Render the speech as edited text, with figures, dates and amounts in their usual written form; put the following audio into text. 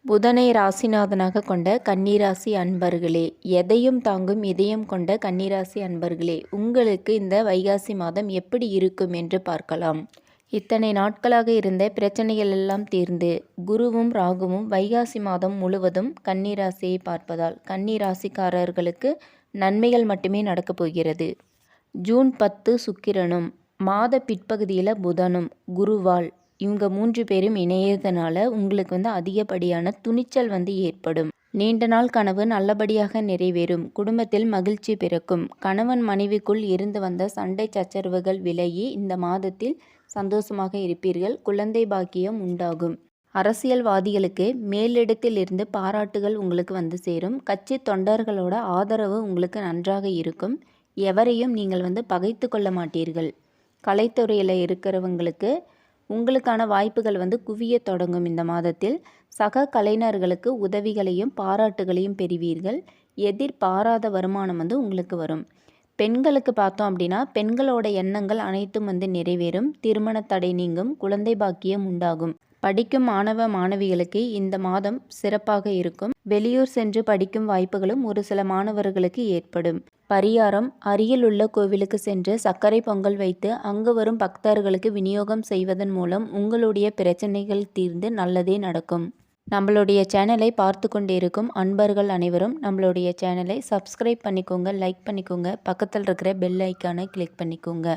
புதனை ராசிநாதனாக கொண்ட கன்னிராசி அன்பர்களே, எதையும் தாங்கும் இதயம் கொண்ட கன்னிராசி அன்பர்களே, உங்களுக்கு இந்த வைகாசி மாதம் எப்படி இருக்கும் என்று பார்க்கலாம். இத்தனை நாட்களாக இருந்த பிரச்சனைகள் எல்லாம் தீர்ந்து குருவும் ராகுவும் வைகாசி மாதம் முழுவதும் கன்னிராசியை பார்ப்பதால் கன்னிராசிக்காரர்களுக்கு நன்மைகள் மட்டுமே நடக்கப் போகிறது. ஜூன் 10 சுக்கிரனும் மாத பிற்பகுதியில் புதனும் குருவால் இவங்க 3 பேரும் இணையறதுனால உங்களுக்கு அதிகப்படியான துணிச்சல் ஏற்படும். நீண்ட நாள் கனவு நல்லபடியாக நிறைவேறும். குடும்பத்தில் மகிழ்ச்சி பிறக்கும். கணவன் மனைவிக்குள் இருந்து வந்த சண்டை சச்சரவுகள் விலகி இந்த மாதத்தில் சந்தோஷமாக இருப்பீர்கள். குழந்தை பாக்கியம் உண்டாகும். அரசியல்வாதிகளுக்கு மேலிடத்தில் இருந்து பாராட்டுகள் உங்களுக்கு சேரும். கட்சி தொண்டர்களோட ஆதரவு உங்களுக்கு நன்றாக இருக்கும். எவரையும் நீங்கள் பகைத்து கொள்ள மாட்டீர்கள். கலைத்துறையில் இருக்கிறவங்களுக்கு உங்களுக்கான வாய்ப்புகள் குவிய தொடங்கும். இந்த மாதத்தில் சக கலைஞர்களுக்கு உதவிகளையும் பாராட்டுகளையும் பெறுவீர்கள். எதிர்பாராத வருமானம் உங்களுக்கு வரும். பெண்களுக்கு பார்த்தோம் அப்படின்னா பெண்களோட எண்ணங்கள் அனைத்தும் நிறைவேறும். திருமண தடை நீங்கும். குழந்தை பாக்கியம் உண்டாகும். படிக்கும் மாணவ மாணவிகளுக்கு இந்த மாதம் சிறப்பாக இருக்கும். வெளியூர் சென்று படிக்கும் வாய்ப்புகளும் ஒரு சில மாணவர்களுக்கு ஏற்படும். பரிகாரம்: அருகிலுள்ள கோவிலுக்கு சென்று சர்க்கரை பொங்கல் வைத்து அங்கு வரும் பக்தர்களுக்கு விநியோகம் செய்வதன் மூலம் உங்களுடைய பிரச்சனைகள் தீர்ந்து நல்லதே நடக்கும். நம்மளுடைய சேனலை பார்த்து கொண்டிருக்கும் அன்பர்கள் அனைவரும் நம்மளுடைய சேனலை சப்ஸ்கிரைப் பண்ணிக்கோங்க, லைக் பண்ணிக்கோங்க, பக்கத்தில் இருக்கிற பெல் ஐக்கானை கிளிக் பண்ணிக்கோங்க.